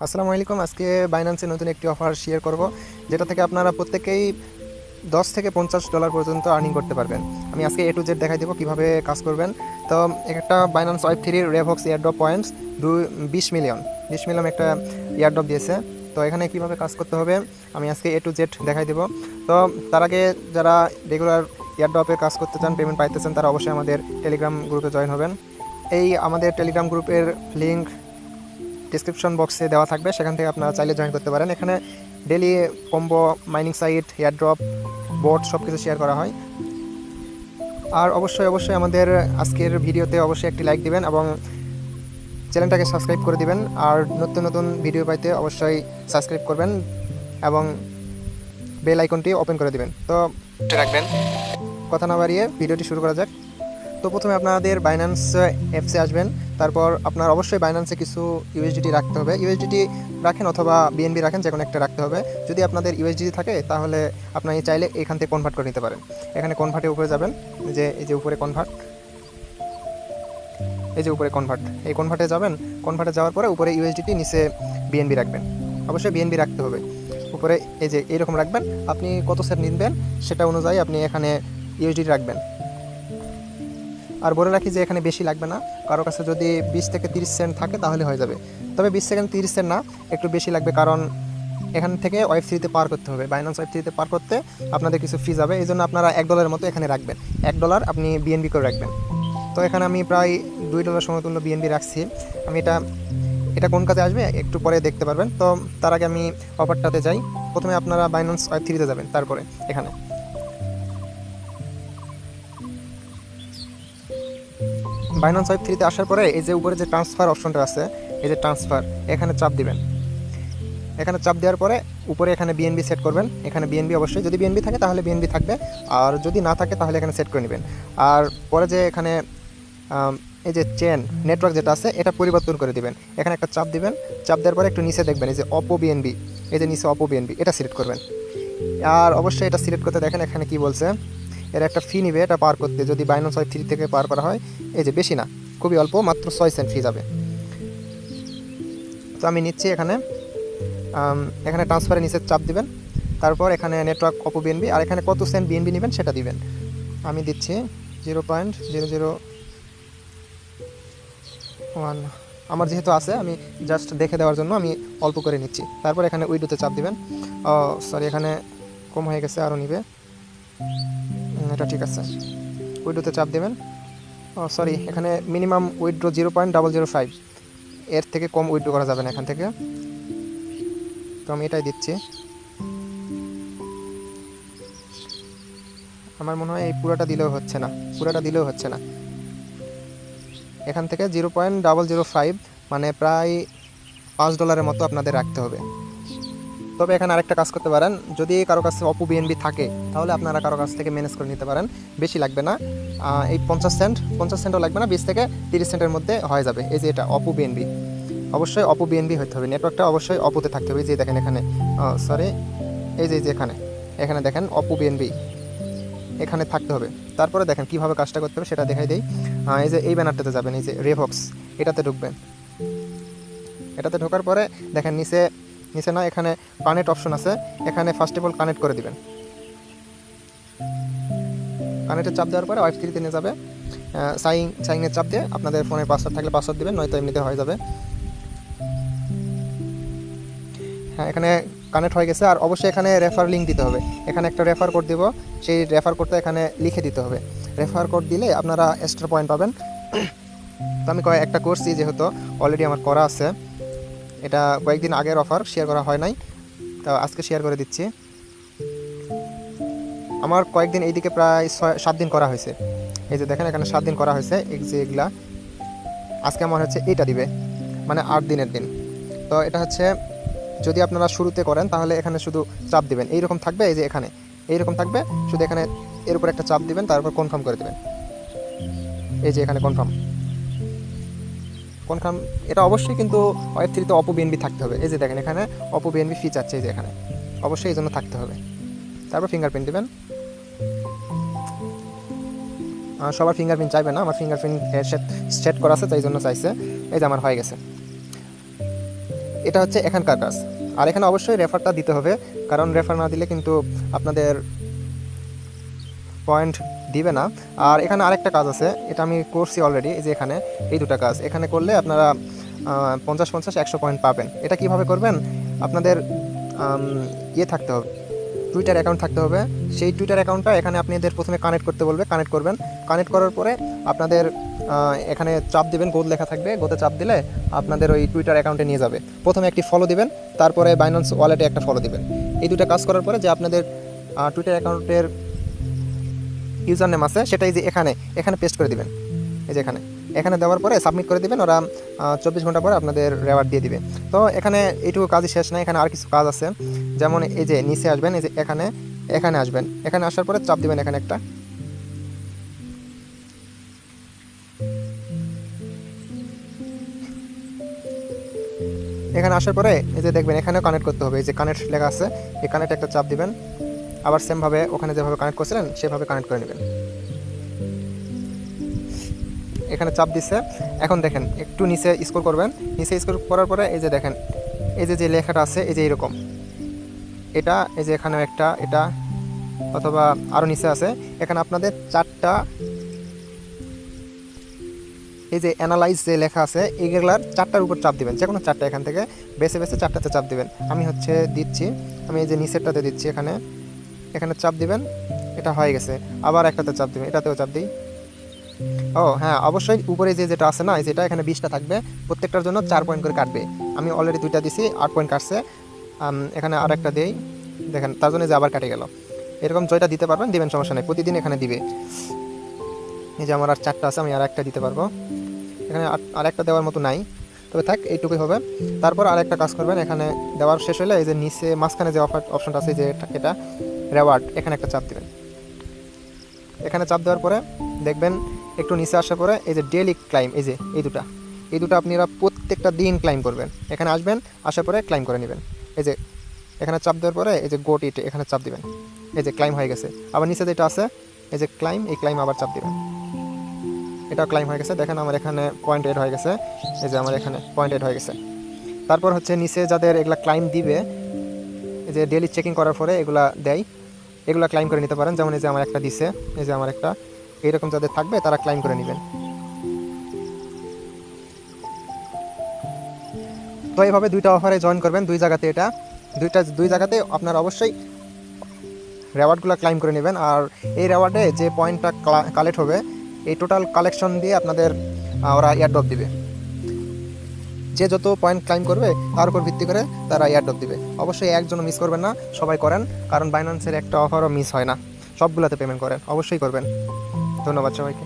আসসালামু আলাইকুম। আজকে বাইন্যান্সে নতুন একটি অফার শেয়ার করব, যেটা থেকে আপনারা প্রত্যেকেই $10 থেকে $50 পর্যন্ত আর্নিং করতে পারবেন। আমি আজকে A to Z দেখাই দেবো কীভাবে কাজ করবেন। তো একটা বাইন্যান্স ওয়েব3 রেভক্স এয়ারড্রপ পয়েন্টস 20 মিলিয়ন একটা এয়ারড্রপ দিয়েছে। তো এখানে কীভাবে কাজ করতে হবে আমি আজকে A to Z দেখাই দেবো। তো তার আগে যারা রেগুলার এয়ারড্রপে কাজ করতে চান, পেমেন্ট পাইতে চান, তারা অবশ্যই আমাদের টেলিগ্রাম গ্রুপে জয়েন হবেন। এই আমাদের টেলিগ্রাম গ্রুপের লিঙ্ক ডিসক্রিপশন বক্সে দেওয়া থাকবে, সেখান থেকে আপনারা চাইলে জয়েন করতে পারেন। এখানে daily combo, mining site, airdrop, bot সব কিছু শেয়ার করা হয়। আর অবশ্যই আমাদের আজকের ভিডিওতে অবশ্যই একটি লাইক দিবেন এবং চ্যানেলটাকে সাবস্ক্রাইব করে দিবেন। আর নতুন নতুন ভিডিও পাইতে অবশ্যই সাবস্ক্রাইব করবেন এবং বেল আইকনটি ওপেন করে দিবেন। তো রাখবেন, কথা না বাড়িয়ে ভিডিওটি শুরু করা যাক। তো প্রথমে আপনাদের বাইন্যান্স অ্যাপসে আসবেন। তারপর আপনার অবশ্যই বাইন্যান্সে কিছু ইউএসডিটি রাখতে হবে। ইউএসডিটি রাখেন অথবা বিএনবি রাখেন, যে কোনো একটা রাখতে হবে। যদি আপনাদের ইউএসডিটি থাকে তাহলে আপনি চাইলে এখান থেকে কনভার্ট করে নিতে পারেন। এখানে কনভার্টের উপরে যাবেন, এই যে উপরে কনভার্ট, এই কনভার্টে যাবেন। কনভার্টে যাওয়ার পরে উপরে ইউএসডিটি, নিচে বিএনবি রাখবেন। অবশ্যই বিএনবি রাখতে হবে। উপরে এই যে এইরকম রাখবেন। আপনি কত সেট নিবেন সেটা অনুযায়ী আপনি এখানে ইউএসডিটি রাখবেন। আর বলে রাখি যে এখানে বেশি লাগবে না, কারো কাছে যদি 20 থেকে 30 সেন্ট থাকে তাহলে হয়ে যাবে। তবে 20 সেকেন্ড 30 সেন্ট না, একটু বেশি লাগবে, কারণ এখান থেকে ওয়েব3তে পার করতে হবে। বাইন্যান্স ওয়েব3তে পার করতে আপনাদের কিছু ফি যাবে, এই জন্য আপনারা $1 মতো এখানে রাখবেন। $1 আপনি বিএনবি করে রাখবেন। তো এখানে আমি প্রায় $2 সমতুল্য বিএনবি রাখছি। আমি এটা কোন কাজে আসবে একটু পরে দেখতে পারবেন। তো তার আগে আমি অফারটাতে যাই। প্রথমে আপনারা বাইন্যান্স ওয়েব3তে যাবেন, তারপরে এখানে বাইন্যান্স ওয়েব3তে আসার পরে এই যে উপরে যে ট্রান্সফার অপশনটা আছে, এই যে ট্রান্সফার, এখানে চাপ দিবেন। এখানে চাপ দেওয়ার পরে উপরে এখানে বিএনবি সেট করবেন। এখানে বিএনবি অবশ্যই, যদি বিএনবি থাকে তাহলে বিএনবি থাকবে, আর যদি না থাকে তাহলে এখানে সেট করে নেবেন। আর পরে যে এখানে এই যে চেন নেটওয়ার্ক যেটা আছে এটা পরিবর্তন করে দিবেন। এখানে একটা চাপ দিবেন। চাপ দেওয়ার পরে একটু নিচে দেখবেন এই যে অপো বিএনবি, এই যে নিচে অপো বিএনবি, এটা সিলেক্ট করবেন। আর অবশ্যই এটা সিলেক্ট করতে দেখেন এখানে কি বলছে, এর একটা ফি নিবে এটা পার করতে। যদি বাইন্যান্স ওয়েব3 থেকে পার করা হয়, এই যে বেশি না, খুবই অল্প, মাত্র 6 সেন্ট ফি যাবে। তো আমি নিচ্ছি এখানে ট্রান্সফারের নিচে চাপ দিবেন। তারপর এখানে নেটওয়ার্ক অপো বিএনবি, আর এখানে কত সেন্ট বিএনবি নেবেন সেটা দিবেন। আমি দিচ্ছি 0.001। আমার যেহেতু আছে আমি জাস্ট দেখে দেওয়ার জন্য আমি অল্প করে নিচ্ছি। তারপর এখানে উইডোতে চাপ দিবেন। সরি, এখানে কম হয়ে গেছে, আরও নিবে, এটা ঠিক আছে। উইডোতে চাপ দেবেন। সরি, এখানে মিনিমাম উইথড্র 0.005, এর থেকে কম উইথড্র করা যাবে না এখান থেকে। তো আমি এটাই দিচ্ছি। আমার মনে হয় এই পুরোটা দিলেও হচ্ছে না। এখান থেকে 0.005 মানে প্রায় $5 মতো আপনাদের রাখতে হবে। তবে এখানে আরেকটা কাজ করতে পারেন, যদি কারো কাছে অপো বিএনবি থাকে তাহলে আপনারা কারো কাছ থেকে ম্যানেজ করে নিতে পারেন, বেশি লাগবে না। এই 50 সেন্টও লাগবে না, 20 থেকে 30 সেন্টের মধ্যে হয়ে যাবে। এই যে এটা অপো বিএনবি, অবশ্যই অপো বিএনবি হতে হবে, নেটওয়ার্কটা অবশ্যই অপোতে থাকতে হবে। এই যে দেখেন এখানে, সরি, এই যে এখানে দেখেন অপো বিএনবি এখানে থাকতে হবে। তারপরে দেখেন কীভাবে কাজটা করতে হবে সেটা দেখাই দেই। এই যে এই ব্যানারটাতে যাবেন, এই যে রেভক্স, এটাতে ঢুকবেন। এটাতে ঢোকার পরে দেখেন নিচে না, এখানে কানেক্ট অপশন আছে, এখানে ফার্স্ট অফ অল কানেক্ট করে দিবেন। কানেক্টে চাপ দেওয়ার পরে ওয়েব3তে নিয়ে যাবে। সাইনের চাপ দিয়ে আপনাদের ফোনে পাসওয়ার্ড থাকলে পাসওয়ার্ড দিবেন, নয়তো এমনিতে হয়ে যাবে। হ্যাঁ, এখানে কানেক্ট হয়ে গেছে। আর অবশ্যই এখানে রেফার লিঙ্ক দিতে হবে। এখানে একটা রেফার কোড দেবো, সেই রেফার কোডটা এখানে লিখে দিতে হবে। রেফার কোড দিলে আপনারা এক্সট্রা পয়েন্ট পাবেন। তো আমি একটা করছি, যেহেতু অলরেডি আমার করা আছে। এটা কয়েকদিন আগের অফার, শেয়ার করা হয় নাই, তো আজকে শেয়ার করে দিচ্ছি। আমার কয়েকদিন এইদিকে প্রায় 7 দিন করা হয়েছে। এই যে দেখেন এখানে 7 দিন করা হয়েছে। এগুলা আজকে আমার হচ্ছে এটা দিবে, মানে 8 দিনের দিন। তো এটা হচ্ছে যদি আপনারা শুরুতে করেন তাহলে এখানে শুধু চাপ দিবেন, এইরকম থাকবে, এই যে এখানে এইরকম থাকবে, শুধু এখানে এর উপর একটা চাপ দিবেন, তারপর কনফার্ম করে দেবেন। এই যে এখানে কনফার্ম, এটা অবশ্যই কিন্তু ওয়েব3তে অপো বিএনবি থাকতে হবে। এই যে দেখেন এখানে অপো বিএনবি ফি চাচ্ছে, এই যে এখানে অবশ্যই এই জন্য থাকতে হবে। তারপর ফিঙ্গারপ্রিন্ট দিবেন। সবার ফিঙ্গারপ্রিন্ট চাইবে না, আমার ফিঙ্গারপ্রিন্ট সেট করা আছে, তাই জন্য চাইছে। এই যে আমার হয়ে গেছে। এটা হচ্ছে এখানকার কাজ। আর এখানে অবশ্যই রেফারটা দিতে হবে, কারণ রেফার না দিলে কিন্তু আপনাদের পয়েন্ট দিবে না। আর এখানে আরেকটা কাজ আছে, এটা আমি করছি অলরেডি। এই যে এখানে এই দুটো কাজ এখানে করলে আপনারা 50-50 100 পয়েন্ট পাবেন। এটা কিভাবে করবেন, আপনাদের ইয়ে থাকতে হবে, টুইটার অ্যাকাউন্ট থাকতে হবে। সেই টুইটার অ্যাকাউন্টটা এখানে আপনাদের প্রথমে কানেক্ট করতে বলবে, কানেক্ট করবেন। কানেক্ট করার পরে আপনাদের এখানে চাপ দিবেন, গোল লেখা থাকবে, গোতে চাপ দিলে আপনাদের ওই টুইটার অ্যাকাউন্টে নিয়ে যাবে। প্রথমে একটি ফলো দিবেন, তারপরে বাইন্যান্স ওয়ালেটে একটা ফলো দিবেন। এই দুটো কাজ করার পরে যে আপনাদের টুইটার অ্যাকাউন্টের ইউজার নেম আছে সেটাই যে এখানে পেস্ট করে দিবেন। এই যে এখানে দেওয়ার পরে সাবমিট করে দিবেন, ওরা 24 ঘন্টা পরে আপনাদের রেওয়ার্ড দিয়ে দিবে। তো এখানে এইটুকু কাজই শেষ না, এখানে আর কিছু কাজ আছে। যেমন এই যে নিচে আসবেন, এই যে এখানে আসবেন, এখানে আসার পরে চাপ দিবেন এখানে একটা। এখানে আসার পরে এই যে দেখবেন এখানেও কানেক্ট করতে হবে, এই যে কানেক্ট লেখা আছে, এই কানেক্ট একটা চাপ দিবেন। আবার সেমভাবে ওখানে যেভাবে কানেক্ট করছিলেন সেভাবে কানেক্ট করে নেবেন। এখানে চাপ দিচ্ছে। এখন দেখেন একটু নিচে স্ক্রল করবেন, নিচে স্ক্রল করার পরে এই যে দেখেন এই যে লেখাটা আছে, এই যে এরকম, এটা এই যে এখানেও একটা, এটা অথবা আরও নিচে আছে। এখানে আপনাদের 4টা এই যে অ্যানালাইজ যে লেখা আছে এইগুলার 4টার উপর চাপ দিবেন, যে কোনো 4টা এখান থেকে বেছে 4টাতে চাপ দিবেন। আমি দিচ্ছি, আমি এই যে নিচেরটাতে দিচ্ছি, এখানে চাপ দিবেন। এটা হয়ে গেছে, আবার একটাতে চাপ দিবেন, এটাতেও চাপ দিই। ও হ্যাঁ, অবশ্যই উপরে যেটা আছে না, যেটা এখানে 20টা থাকবে, প্রত্যেকটার জন্য 4 পয়েন্ট করে কাটবে। আমি অলরেডি 2টা দিছি, 8 পয়েন্ট কাটছে। এখানে আর একটা দেই, দেখেন তার জন্য যে আবার কাটে গেল। এরকম জয়টা দিতে পারবেন, দিবেন, সমস্যা নেই, প্রতিদিন এখানে দিবে। এই যে আমার আর 4টা আছে, আমি আর একটা দিতে পারবো। এখানে আর একটা দেওয়ার মতো নাই, তবে থাক, এইটুকুই হবে। তারপর আর একটা কাজ করবেন, এখানে দেওয়ার শেষ হলে এই যে নিচে মাঝখানে যে অপশনটা আছে, যে এটা রেওয়ার্ড, এখানে একটা চাপ দিবেন। এখানে চাপ দেওয়ার পরে দেখবেন একটু নিচে আসার পরে এই যে ডেইলি ক্লাইম, এই যে এই দুটো আপনারা প্রত্যেকটা দিন ক্লাইম করবেন। এখানে আসবেন, আসার পরে ক্লাইম করে নেবেন। এই যে এখানে চাপ দেওয়ার পরে এই যে গোট ইট, এখানে চাপ দিবেন। এই যে ক্লাইম হয়ে গেছে। আবার নিচে যেটা আছে এই যে ক্লাইম, এই ক্লাইম আবার চাপ দিবেন। এটাও ক্লাইম হয়ে গেছে। দেখেন আমার এখানে পয়েন্ট এড হয়ে গেছে, এই যে আমার এখানে পয়েন্ট এড হয়ে গেছে। তারপর হচ্ছে নিচে যাদের এগুলা ক্লাইম দিবে, এই যে ডেইলি চেকিং করার পরে এগুলা দেয়, এগুলা ক্লাইম করে নিতে পারেন। যেমন এই যে আমার একটা দিছে, এই যে আমার একটা, এইরকম যাদের থাকবে তারা ক্লাইম করে নেবেন। তো এইভাবে 2টা অফারে জয়েন করবেন, 2 জায়গাতে। এটা দুই জায়গাতে আপনারা অবশ্যই রেওয়ার্ডগুলো ক্লাইম করে নেবেন। আর এই রেওয়ার্ডে যে পয়েন্টটা কালেক্ট হবে, এই টোটাল কালেকশন দিয়ে আপনাদের ওরা এয়ারড্রপ দিবে। যে যত পয়েন্ট ক্লাইম করবে তার উপর ভিত্তি করে তারা এয়ারড্রপ দিবে। অবশ্যই একজনও মিস করবেন না, সবাই করেন, কারণ বাইন্যান্সের একটা অফারও মিস হয় না, সবগুলোতে পেমেন্ট করেন, অবশ্যই করবেন। ধন্যবাদ সবাইকে।